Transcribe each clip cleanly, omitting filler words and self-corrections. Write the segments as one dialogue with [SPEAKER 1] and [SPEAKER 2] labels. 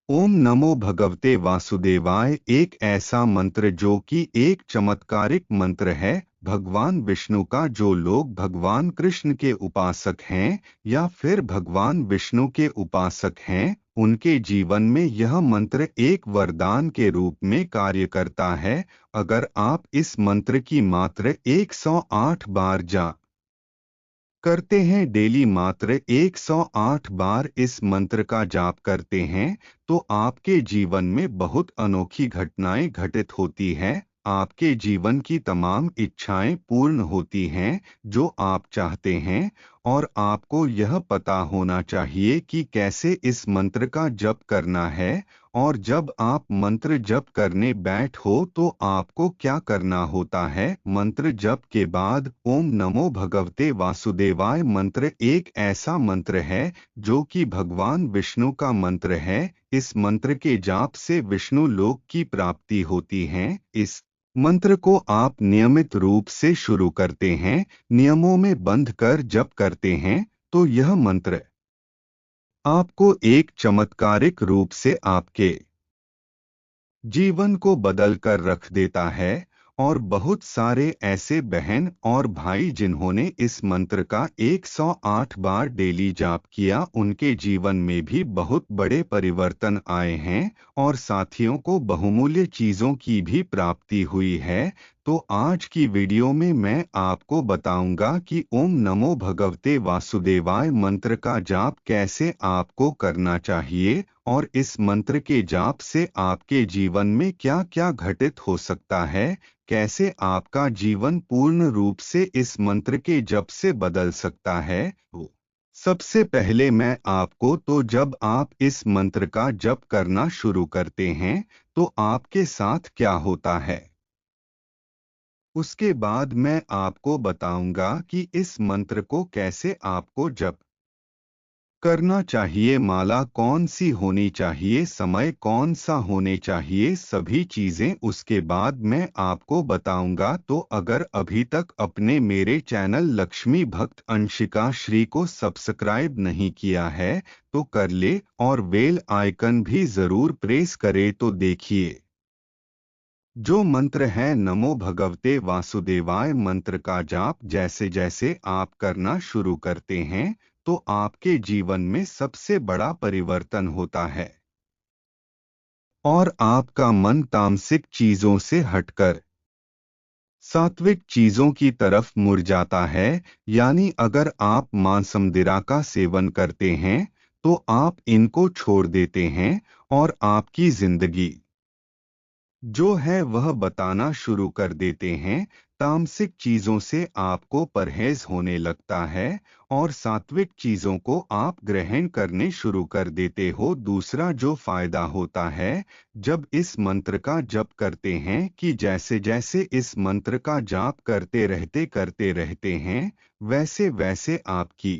[SPEAKER 1] ओम नमो भगवते वासुदेवाय एक ऐसा मंत्र जो कि एक चमत्कारिक मंत्र है। भगवान विष्णु का जो लोग भगवान कृष्ण के उपासक हैं या फिर भगवान विष्णु के उपासक हैं, उनके जीवन में यह मंत्र एक वरदान के रूप में कार्य करता है। अगर आप इस मंत्र की मात्र 108 बार जाप करते हैं, डेली मात्र 108 बार इस मंत्र का जाप करते हैं, तो आपके जीवन में बहुत अनोखी घटनाएं घटित होती हैं। आपके जीवन की तमाम इच्छाएं पूर्ण होती हैं जो आप चाहते हैं। और आपको यह पता होना चाहिए कि कैसे इस मंत्र का जप करना है। और जब आप मंत्र जप करने बैठो तो आपको क्या करना होता है। मंत्र जप के बाद ओम नमो भगवते वासुदेवाय मंत्र एक ऐसा मंत्र है जो कि भगवान विष्णु का मंत्र है। इस मंत्र के जाप से विष्णु लोक की प्राप्ति होती है। इस मंत्र को आप नियमित रूप से शुरू करते हैं, नियमों में बंध कर जप करते हैं, तो यह मंत्र आपको एक चमत्कारिक रूप से आपके जीवन को बदल कर रख देता है। और बहुत सारे ऐसे बहन और भाई जिन्होंने इस मंत्र का 108 बार डेली जाप किया, उनके जीवन में भी बहुत बड़े परिवर्तन आए हैं और साथियों को बहुमूल्य चीजों की भी प्राप्ति हुई है। तो आज की वीडियो में मैं आपको बताऊंगा कि ओम नमो भगवते वासुदेवाय मंत्र का जाप कैसे आपको करना चाहिए और इस मंत्र के जाप से आपके जीवन में क्या क्या घटित हो सकता है, कैसे आपका जीवन पूर्ण रूप से इस मंत्र के जप से बदल सकता है। तो सबसे पहले मैं आपको जब आप इस मंत्र का जप करना शुरू करते हैं तो आपके साथ क्या होता है, उसके बाद मैं आपको बताऊंगा कि इस मंत्र को कैसे आपको जप करना चाहिए, माला कौन सी होनी चाहिए, समय कौन सा होने चाहिए, सभी चीजें उसके बाद मैं आपको बताऊंगा। तो अगर अभी तक अपने मेरे चैनल लक्ष्मी भक्त अंशिका श्री को सब्सक्राइब नहीं किया है तो कर ले और बेल आइकन भी जरूर प्रेस करे। तो देखिए, जो मंत्र है नमो भगवते वासुदेवाय मंत्र का जाप जैसे जैसे आप करना शुरू करते हैं तो आपके जीवन में सबसे बड़ा परिवर्तन होता है और आपका मन तामसिक चीजों से हटकर सात्विक चीजों की तरफ मुड़ जाता है। यानी अगर आप मांसमदिरा का सेवन करते हैं तो आप इनको छोड़ देते हैं और आपकी जिंदगी जो है वह बताना शुरू कर देते हैं। तामसिक चीजों से आपको परहेज होने लगता है और सात्विक चीजों को आप ग्रहण करने शुरू कर देते हो। दूसरा जो फायदा होता है जब इस मंत्र का जप करते हैं कि जैसे जैसे इस मंत्र का जाप करते रहते हैं, वैसे वैसे आपकी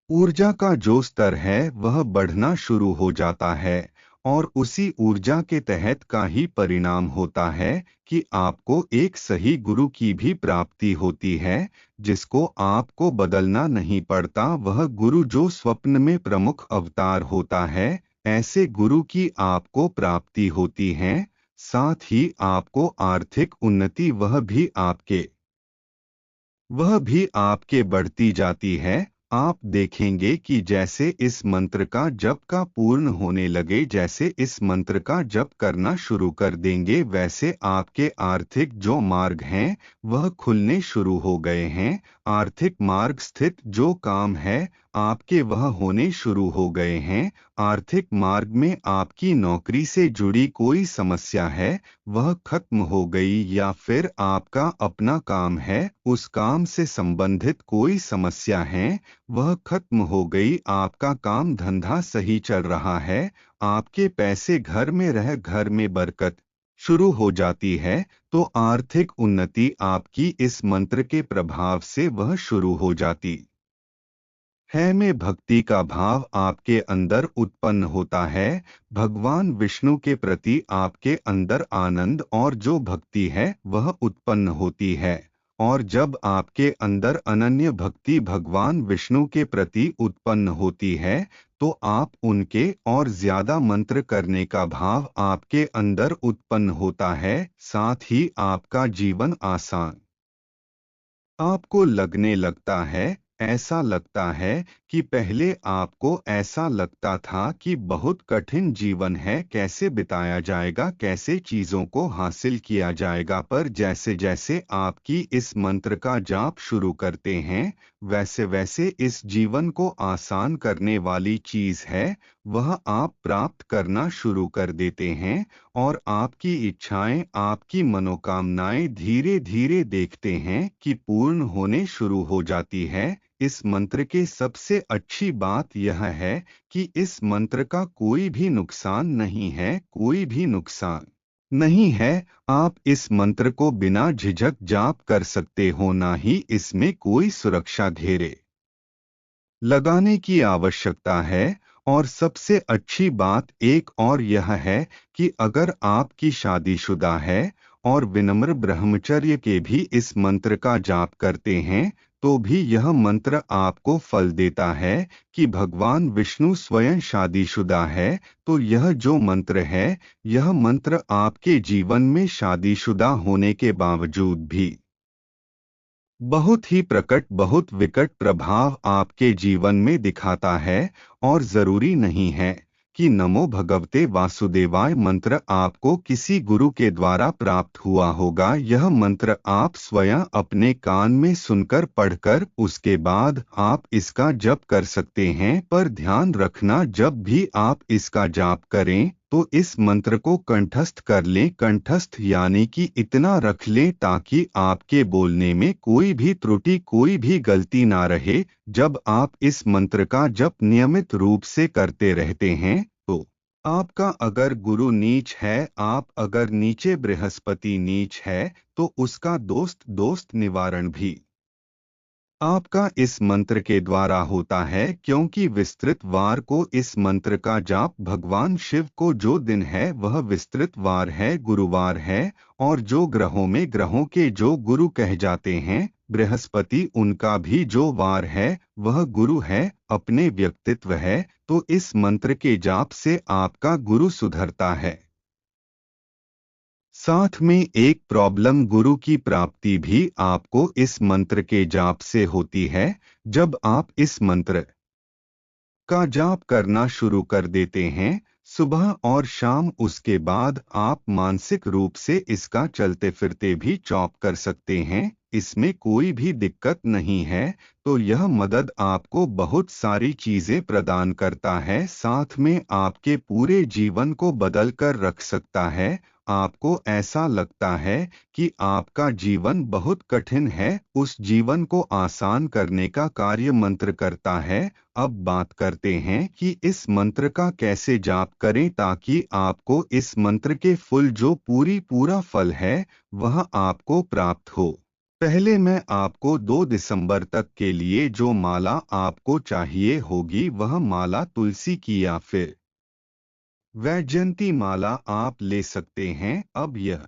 [SPEAKER 1] ऊर्जा का जो स्तर है वह बढ़ना शुरू हो जाता है। और उसी ऊर्जा के तहत का ही परिणाम होता है कि आपको एक सही गुरु की भी प्राप्ति होती है, जिसको आपको बदलना नहीं पड़ता। वह गुरु जो स्वप्न में प्रमुख अवतार होता है, ऐसे गुरु की आपको प्राप्ति होती है। साथ ही आपको आर्थिक उन्नति वह भी आपके बढ़ती जाती है। आप देखेंगे कि जैसे इस मंत्र का जप का पूर्ण होने लगे, जैसे इस मंत्र का जप करना शुरू कर देंगे, वैसे आपके आर्थिक जो मार्ग हैं वह खुलने शुरू हो गए हैं। आर्थिक मार्ग स्थित जो काम है आपके वह होने शुरू हो गए हैं। आर्थिक मार्ग में आपकी नौकरी से जुड़ी कोई समस्या है वह खत्म हो गई, या फिर आपका अपना काम है उस काम से संबंधित कोई समस्या है वह खत्म हो गई। आपका काम धंधा सही चल रहा है, आपके पैसे घर में बरकत शुरू हो जाती है। तो आर्थिक उन्नति आपकी इस मंत्र के प्रभाव से वह शुरू हो जाती है। में भक्ति का भाव आपके अंदर उत्पन्न होता है। भगवान विष्णु के प्रति आपके अंदर आनंद और जो भक्ति है वह उत्पन्न होती है। और जब आपके अंदर अनन्य भक्ति भगवान विष्णु के प्रति उत्पन्न होती है तो आप उनके और ज्यादा मंत्र करने का भाव आपके अंदर उत्पन्न होता है। साथ ही आपका जीवन आसान आपको लगने लगता है। ऐसा लगता है कि पहले आपको ऐसा लगता था कि बहुत कठिन जीवन है, कैसे बिताया जाएगा, कैसे चीजों को हासिल किया जाएगा, पर जैसे जैसे आपकी इस मंत्र का जाप शुरू करते हैं वैसे वैसे इस जीवन को आसान करने वाली चीज है वह आप प्राप्त करना शुरू कर देते हैं और आपकी इच्छाएं, आपकी मनोकामनाएं धीरे धीरे देखते हैं कि पूर्ण होने शुरू हो जाती है। इस मंत्र के सबसे अच्छी बात यह है कि इस मंत्र का कोई भी नुकसान नहीं है, कोई भी नुकसान नहीं है। आप इस मंत्र को बिना झिझक जाप कर सकते हो, ना ही इसमें कोई सुरक्षा घेरे लगाने की आवश्यकता है। और सबसे अच्छी बात एक और यह है कि अगर आपकी शादीशुदा है और विनम्र ब्रह्मचर्य के भी इस मंत्र का जाप करते हैं तो भी यह मंत्र आपको फल देता है कि भगवान विष्णु स्वयं शादीशुदा है। तो यह जो मंत्र है यह मंत्र आपके जीवन में शादीशुदा होने के बावजूद भी बहुत ही प्रकट, बहुत विकट प्रभाव आपके जीवन में दिखाता है। और जरूरी नहीं है कि नमो भगवते वासुदेवाय मंत्र आपको किसी गुरु के द्वारा प्राप्त हुआ होगा। यह मंत्र आप स्वयं अपने कान में सुनकर पढ़कर उसके बाद आप इसका जप कर सकते हैं। पर ध्यान रखना, जब भी आप इसका जाप करें तो इस मंत्र को कंठस्थ कर लें। कंठस्थ यानी कि इतना रख लें ताकि आपके बोलने में कोई भी त्रुटि, कोई भी गलती ना रहे। जब आप इस मंत्र का जप नियमित रूप से करते रहते हैं तो आपका अगर गुरु नीच है, आप अगर नीचे बृहस्पति नीच है तो उसका दोस्त दोस्त निवारण भी आपका इस मंत्र के द्वारा होता है। क्योंकि विस्तृत वार को इस मंत्र का जाप भगवान शिव को जो दिन है वह विस्तृत वार है, गुरुवार है। और जो ग्रहों में ग्रहों के जो गुरु कह जाते हैं, बृहस्पति उनका भी जो वार है वह गुरु है, अपने व्यक्तित्व है। तो इस मंत्र के जाप से आपका गुरु सुधरता है। साथ में एक प्रॉब्लम गुरु की प्राप्ति भी आपको इस मंत्र के जाप से होती है। जब आप इस मंत्र का जाप करना शुरू कर देते हैं सुबह और शाम, उसके बाद आप मानसिक रूप से इसका चलते फिरते भी जॉब कर सकते हैं, इसमें कोई भी दिक्कत नहीं है। तो यह मदद आपको बहुत सारी चीजें प्रदान करता है, साथ में आपके पूरे जीवन को बदल कर रख सकता है। आपको ऐसा लगता है कि आपका जीवन बहुत कठिन है, उस जीवन को आसान करने का कार्य मंत्र करता है। अब बात करते हैं कि इस मंत्र का कैसे जाप करें ताकि आपको इस मंत्र के फल जो पूरा फल है वह आपको प्राप्त हो। पहले मैं आपको 2 दिसंबर तक के लिए जो माला आपको चाहिए होगी वह माला तुलसी की या फिर वैजयंती माला आप ले सकते हैं। अब यह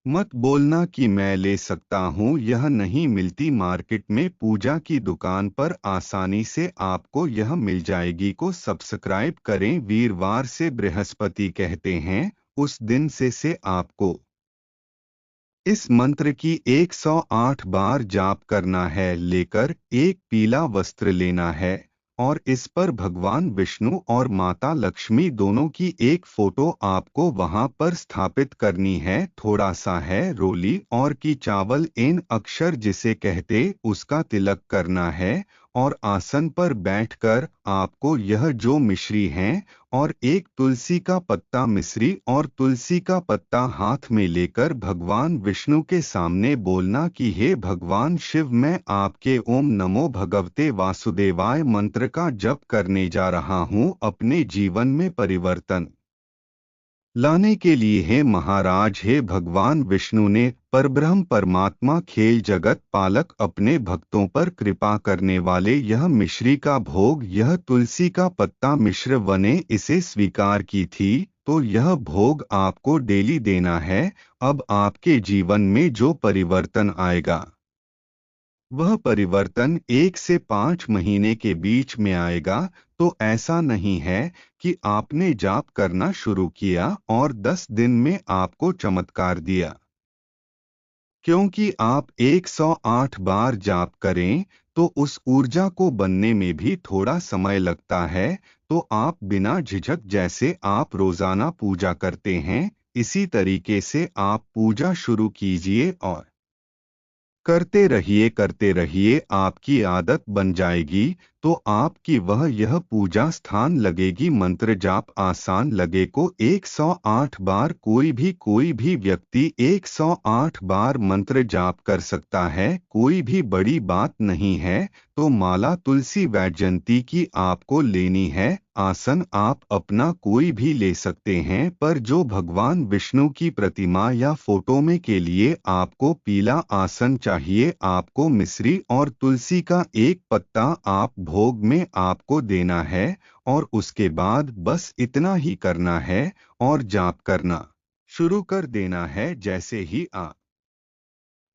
[SPEAKER 1] मत बोलना कि मैं ले सकता हूँ, यह नहीं मिलती मार्केट में, पूजा की दुकान पर आसानी से आपको यह मिल जाएगी। को सब्सक्राइब करें। वीरवार से बृहस्पति कहते हैं, उस दिन से आपको इस मंत्र की 108 बार जाप करना है। लेकर एक पीला वस्त्र लेना है और इस पर भगवान विष्णु और माता लक्ष्मी दोनों की एक फोटो आपको वहां पर स्थापित करनी है। थोड़ा सा है रोली और की चावल इन अक्षर जिसे कहते उसका तिलक करना है और आसन पर बैठकर आपको यह जो मिश्री हैं और एक तुलसी का पत्ता मिश्री और तुलसी का पत्ता हाथ में लेकर भगवान विष्णु के सामने बोलना कि हे भगवान शिव, मैं आपके ओम नमो भगवते वासुदेवाय मंत्र का जप करने जा रहा हूँ अपने जीवन में परिवर्तन लाने के लिए। हे महाराज, हे भगवान विष्णु ने परब्रह्म परमात्मा खेल जगत पालक अपने भक्तों पर कृपा करने वाले यह मिश्री का भोग, यह तुलसी का पत्ता मिश्र वने इसे स्वीकार की थी। तो यह भोग आपको डेली देना है। अब आपके जीवन में जो परिवर्तन आएगा वह परिवर्तन 1 से 5 महीने के बीच में आएगा। तो ऐसा नहीं है कि आपने जाप करना शुरू किया और 10 दिन में आपको चमत्कार दिया। क्योंकि आप 108 बार जाप करें तो उस ऊर्जा को बनने में भी थोड़ा समय लगता है। तो आप बिना झिझक, जैसे आप रोजाना पूजा करते हैं, इसी तरीके से आप पूजा शुरू कीजिए और करते रहिए, आपकी आदत बन जाएगी। तो आपकी वह यह पूजा स्थान लगेगी। मंत्र जाप आसान लगे को 108 बार कोई भी व्यक्ति 108 बार मंत्र जाप कर सकता है, कोई भी बड़ी बात नहीं है। तो माला तुलसी वैजयंती की आपको लेनी है। आसन आप अपना कोई भी ले सकते हैं, पर जो भगवान विष्णु की प्रतिमा या फोटो में के लिए आपको पीला आसन चाहिए। आपको मिश्री और तुलसी का एक पत्ता आप भोग में आपको देना है और उसके बाद बस इतना ही करना है और जाप करना शुरू कर देना है। जैसे ही आप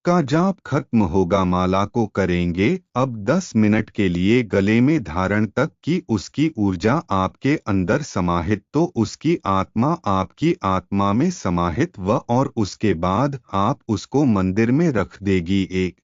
[SPEAKER 1] का जाप खत्म होगा, माला को करेंगे अब 10 मिनट के लिए गले में धारण तक की उसकी ऊर्जा आपके अंदर समाहित, तो उसकी आत्मा आपकी आत्मा में समाहित और उसके बाद आप उसको मंदिर में रख देगी। एक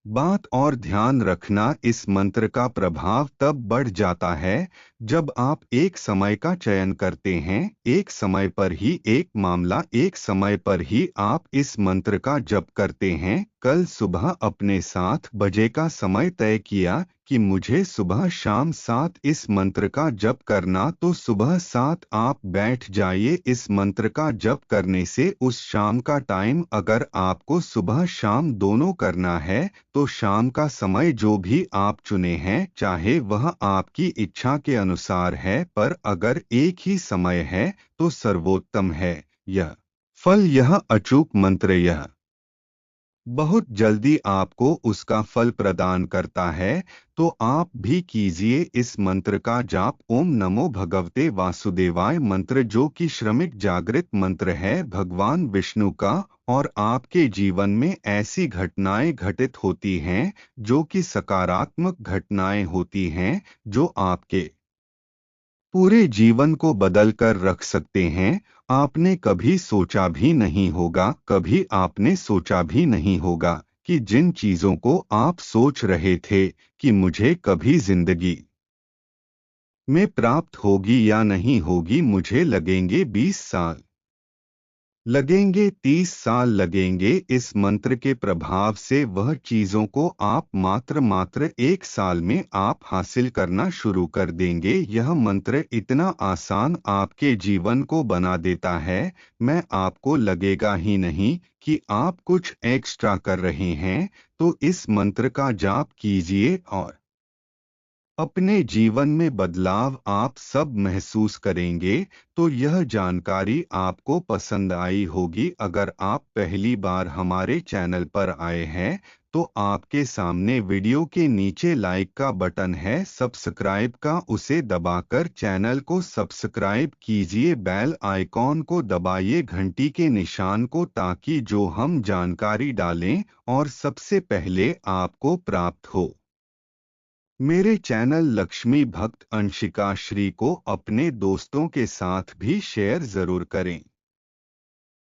[SPEAKER 1] बात और ध्यान रखना, इस मंत्र का प्रभाव तब बढ़ जाता है जब आप एक समय का चयन करते हैं। एक समय पर ही एक मामला, एक समय पर ही आप इस मंत्र का जप करते हैं। कल सुबह अपने 7 बजे का समय तय किया कि मुझे सुबह शाम 7 इस मंत्र का जप करना, तो सुबह 7 आप बैठ जाइए। इस मंत्र का जप करने से उस शाम का टाइम, अगर आपको सुबह शाम दोनों करना है तो शाम का समय जो भी आप चुने हैं, चाहे वह आपकी इच्छा के अनुसार है, पर अगर एक ही समय है तो सर्वोत्तम है। यह फल, यह अचूक मंत्र, यह बहुत जल्दी आपको उसका फल प्रदान करता है। तो आप भी कीजिए इस मंत्र का जाप। ओम नमो भगवते वासुदेवाय मंत्र, जो कि श्रमिक जागृत मंत्र है भगवान विष्णु का। और आपके जीवन में ऐसी घटनाएं घटित होती हैं जो कि सकारात्मक घटनाएं होती हैं, जो आपके पूरे जीवन को बदल कर रख सकते हैं। आपने कभी सोचा भी नहीं होगा, कभी आपने सोचा भी नहीं होगा कि जिन चीजों को आप सोच रहे थे कि मुझे कभी जिंदगी में प्राप्त होगी या नहीं होगी, मुझे लगेंगे 20 साल, लगेंगे 30 साल लगेंगे, इस मंत्र के प्रभाव से वह चीजों को आप मात्र 1 साल में आप हासिल करना शुरू कर देंगे। यह मंत्र इतना आसान आपके जीवन को बना देता है, मैं आपको लगेगा ही नहीं कि आप कुछ एक्स्ट्रा कर रहे हैं। तो इस मंत्र का जाप कीजिए और अपने जीवन में बदलाव आप सब महसूस करेंगे। तो यह जानकारी आपको पसंद आई होगी। अगर आप पहली बार हमारे चैनल पर आए हैं तो आपके सामने वीडियो के नीचे लाइक का बटन है, सब्सक्राइब का, उसे दबाकर चैनल को सब्सक्राइब कीजिए। बेल आइकॉन को दबाइए, घंटी के निशान को, ताकि जो हम जानकारी डालें और सबसे पहले आपको प्राप्त हो। मेरे चैनल लक्ष्मी भक्त अंशिका श्री को अपने दोस्तों के साथ भी शेयर जरूर करें।